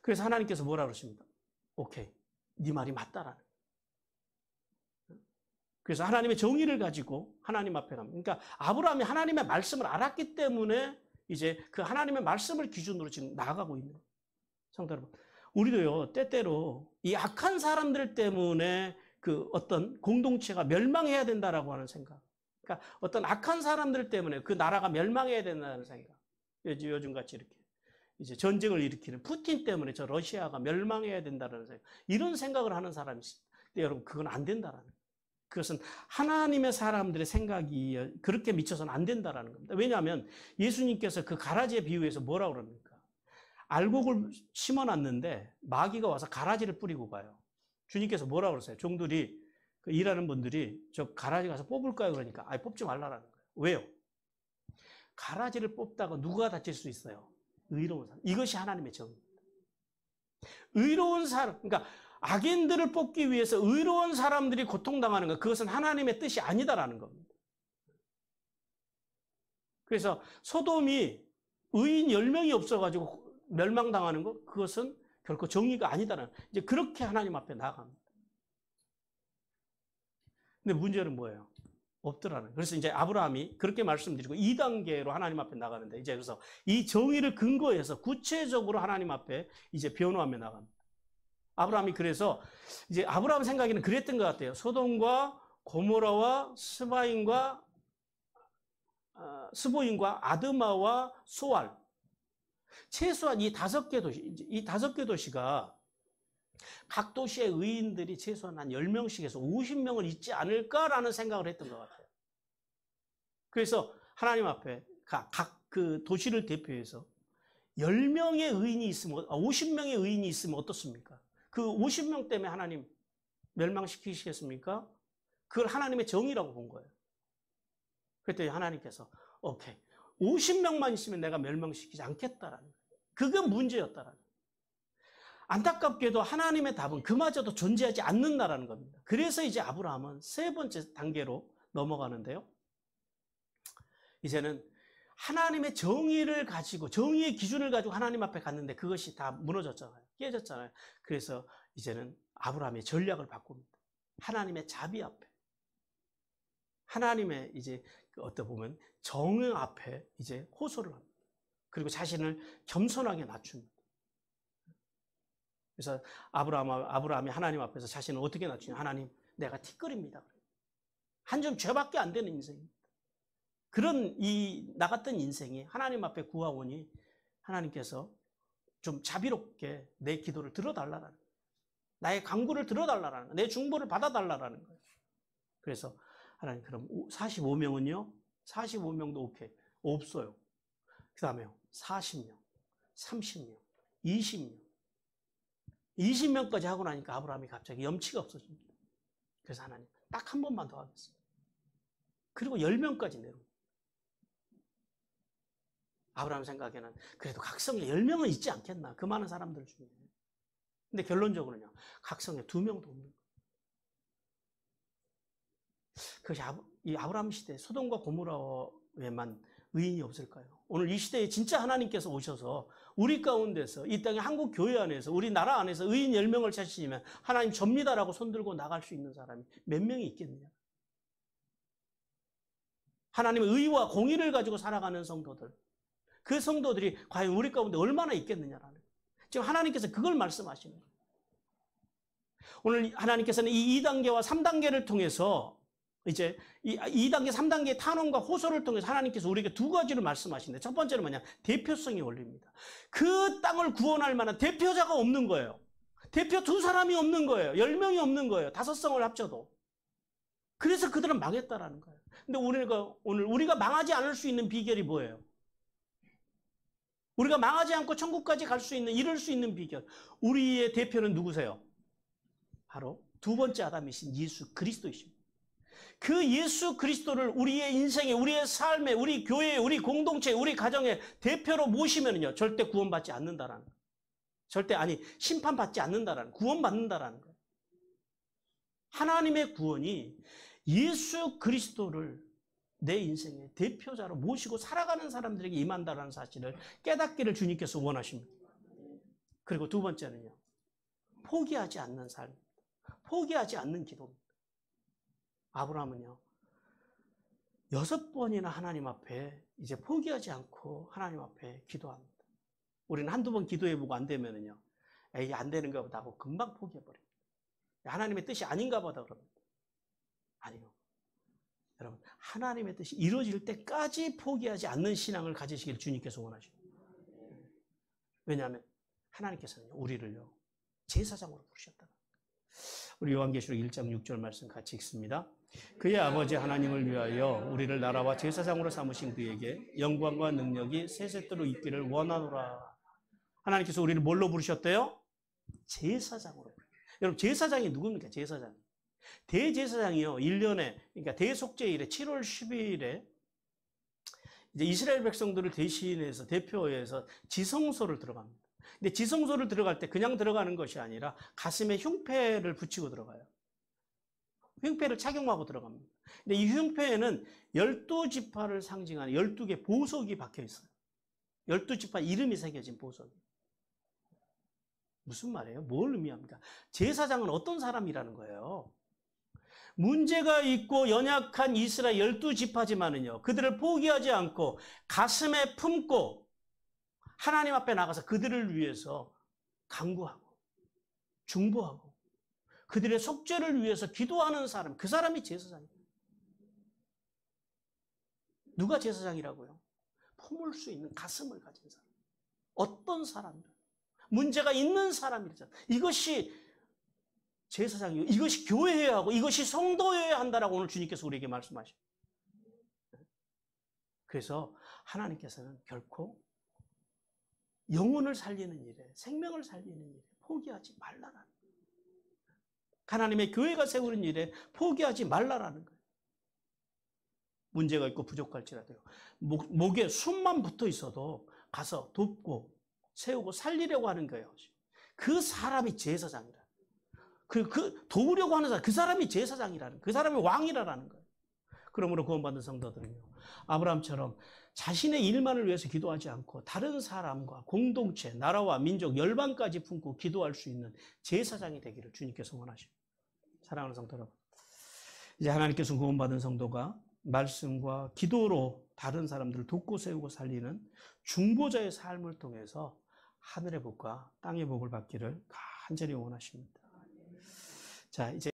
그래서 하나님께서 뭐라 그러십니까? 오케이, 네 말이 맞다라는 거예요. 그래서 하나님의 정의를 가지고 하나님 앞에 갑니다. 그러니까 아브라함이 하나님의 말씀을 알았기 때문에 이제 그 하나님의 말씀을 기준으로 지금 나아가고 있는 거예요. 성도 여러분, 우리도요, 때때로 이 악한 사람들 때문에 그 어떤 공동체가 멸망해야 된다라고 하는 생각. 그러니까 어떤 악한 사람들 때문에 그 나라가 멸망해야 된다는 생각. 요즘 같이 이렇게 이제 전쟁을 일으키는 푸틴 때문에 저 러시아가 멸망해야 된다는 생각. 이런 생각을 하는 사람이 있습니다. 근데 여러분, 그건 안 된다라는 거예요. 그것은 하나님의 사람들의 생각이 그렇게 미쳐서는 안 된다라는 겁니다. 왜냐하면 예수님께서 그 가라지의 비유에서 뭐라고 그럽니까? 알곡을 심어놨는데 마귀가 와서 가라지를 뿌리고 가요. 주님께서 뭐라고 그러세요? 종들이, 일하는 분들이 저 가라지 가서 뽑을까요? 그러니까 뽑지 말라라는 거예요. 왜요? 가라지를 뽑다가 누가 다칠 수 있어요? 의로운 사람. 이것이 하나님의 정의입니다. 의로운 사람, 그러니까 악인들을 뽑기 위해서 의로운 사람들이 고통당하는 것, 그것은 하나님의 뜻이 아니다라는 겁니다. 그래서 소돔이 의인 10명이 없어가지고 멸망당하는 것, 그것은 결코 정의가 아니다라는, 이제 그렇게 하나님 앞에 나아갑니다. 근데 문제는 뭐예요? 없더라는. 그래서 이제 아브라함이 그렇게 말씀드리고 2단계로 하나님 앞에 나가는데, 이제 그래서 이 정의를 근거해서 구체적으로 하나님 앞에 이제 변호하며 나갑니다. 아브라함이 그래서 이제 아브라함 생각에는 그랬던 것 같아요. 소돔과 고모라와 스보임과 아드마와 소알, 최소한 이 5개 도시, 이 5개 도시가 각 도시의 의인들이 최소한 한 10명씩에서 50명을 있지 않을까라는 생각을 했던 것 같아요. 그래서 하나님 앞에 각 그 도시를 대표해서 10명의 의인이 있으면, 50명의 의인이 있으면 어떻습니까? 그 50명 때문에 하나님 멸망시키시겠습니까? 그걸 하나님의 정의라고 본 거예요. 그랬더니 하나님께서 오케이, 50명만 있으면 내가 멸망시키지 않겠다라는 거예요. 그게 문제였다라는 거예요. 안타깝게도 하나님의 답은 그마저도 존재하지 않는다라는 겁니다. 그래서 이제 아브라함은 3번째 단계로 넘어가는데요. 이제는 하나님의 정의를 가지고, 정의의 기준을 가지고 하나님 앞에 갔는데 그것이 다 무너졌잖아요. 깨졌잖아요. 그래서 이제는 아브라함의 전략을 바꿉니다. 하나님의 자비 앞에, 하나님의 이제 어떻게 보면 정의 앞에 이제 호소를 합니다. 그리고 자신을 겸손하게 낮춥니다. 그래서 아브라함이 하나님 앞에서 자신을 어떻게 낮추냐? 하나님, 내가 티끌입니다. 한 점 죄밖에 안 되는 인생입니다. 그런 나 같은 인생이 하나님 앞에 구하오니 하나님께서 좀 자비롭게 내 기도를 들어달라는 거예요. 나의 간구를 들어달라는 거예요. 내 중보를 받아달라는 거예요. 그래서 하나님, 그럼 45명은요 45명도 오케이. 없어요. 그 다음에요. 40명, 30명, 20명. 20명까지 하고 나니까 아브라함이 갑자기 염치가 없어집니다. 그래서 하나님, 딱 한 번만 더 하겠습니다. 그리고 10명까지 내려옵니다. 아브라함 생각에는 그래도 각성에 10명은 있지 않겠나. 그 많은 사람들 중에. 근데 결론적으로는요. 각성에 2명도 없는 거예요. 그것이 이 아브라함 시대 소돔과 고모라에만 의인이 없을까요? 오늘 이 시대에 진짜 하나님께서 오셔서 우리 가운데서 이 땅의 한국 교회 안에서 우리 나라 안에서 의인 10명을 찾으시면 하나님 접니다라고 손들고 나갈 수 있는 사람이 몇 명이 있겠느냐? 하나님의 의와 공의를 가지고 살아가는 성도들, 그 성도들이 과연 우리 가운데 얼마나 있겠느냐라는 거예요. 지금 하나님께서 그걸 말씀하시는 거예요. 오늘 하나님께서는 이 2단계와 3단계를 통해서 이제 이 2단계, 3단계의 탄원과 호소를 통해서 하나님께서 우리에게 2가지를 말씀하시는데, 첫 번째는 뭐냐? 대표성이 올립니다. 그 땅을 구원할 만한 대표자가 없는 거예요. 대표 2사람이 없는 거예요. 10명이 없는 거예요. 5성을 합쳐도. 그래서 그들은 망했다라는 거예요. 근데 오늘 우리가 망하지 않을 수 있는 비결이 뭐예요? 우리가 망하지 않고 천국까지 갈 수 있는, 이룰 수 있는 비결. 우리의 대표는 누구세요? 바로 2번째 아담이신 예수 그리스도이십니다. 그 예수 그리스도를 우리의 인생에, 우리의 삶에, 우리 교회에, 우리 공동체에, 우리 가정에 대표로 모시면요, 절대 구원받지 않는다라는 거예요. 심판받지 않는다라는 거예요. 구원받는다라는 거예요. 하나님의 구원이 예수 그리스도를 내 인생의 대표자로 모시고 살아가는 사람들에게 임한다라는 사실을 깨닫기를 주님께서 원하십니다. 그리고 2번째는요, 포기하지 않는 삶, 포기하지 않는 기도입니다. 아브라함은요, 6번이나 하나님 앞에 이제 포기하지 않고 하나님 앞에 기도합니다. 우리는 한두 번 기도해보고 안 되면은요, 에이, 안 되는가 보다 하고 금방 포기해버립니다. 하나님의 뜻이 아닌가 보다 그럽니다. 아니요. 여러분, 하나님의 뜻이 이루어질 때까지 포기하지 않는 신앙을 가지시길 주님께서 원하십니다. 왜냐하면 하나님께서는 우리를요, 제사장으로 부르셨다. 우리 요한계시록 1장 6절 말씀 같이 읽습니다. 그의 아버지 하나님을 위하여 우리를 나라와 제사장으로 삼으신 그에게 영광과 능력이 세세토록 있기를 원하노라. 하나님께서 우리를 뭘로 부르셨대요? 제사장으로. 여러분, 제사장이 누굽니까? 제사장. 대제사장이요, 1년에, 그러니까 대속죄일에 7월 10일에 이제 이스라엘 백성들을 대신해서, 대표해서 지성소를 들어갑니다. 근데 지성소를 들어갈 때 그냥 들어가는 것이 아니라 가슴에 흉패를 붙이고 들어가요. 흉패를 착용하고 들어갑니다. 근데 이 흉패에는 12지파를 상징하는 12개 보석이 박혀 있어요. 12지파 이름이 새겨진 보석이. 무슨 말이에요? 뭘 의미합니까? 제사장은 어떤 사람이라는 거예요? 문제가 있고 연약한 이스라엘 12지파지만은요, 그들을 포기하지 않고 가슴에 품고 하나님 앞에 나가서 그들을 위해서 간구하고 중보하고 그들의 속죄를 위해서 기도하는 사람, 그 사람이 제사장이에요. 누가 제사장이라고요? 품을 수 있는 가슴을 가진 사람. 어떤 사람이라? 문제가 있는 사람이잖아요. 이것이 제사장이고, 이것이 교회여야 하고, 이것이 성도여야 한다라고 오늘 주님께서 우리에게 말씀하십니다. 그래서 하나님께서는 결코 영혼을 살리는 일에, 생명을 살리는 일에 포기하지 말라라는 거예요. 하나님의 교회가 세우는 일에 포기하지 말라라는 거예요. 문제가 있고 부족할지라도요, 목에 숨만 붙어 있어도 가서 돕고 세우고 살리려고 하는 거예요. 그 사람이 제사장이라. 도우려고 하는 사람, 그 사람이 제사장이라는, 그 사람이 왕이라는 거예요. 그러므로 구원받은 성도들은요, 아브라함처럼 자신의 일만을 위해서 기도하지 않고 다른 사람과 공동체, 나라와 민족, 열방까지 품고 기도할 수 있는 제사장이 되기를 주님께서 원하십니다. 사랑하는 성도 여러분, 이제 하나님께서 구원받은 성도가 말씀과 기도로 다른 사람들을 돕고 세우고 살리는 중보자의 삶을 통해서 하늘의 복과 땅의 복을 받기를 간절히 원하십니다. 자, 이제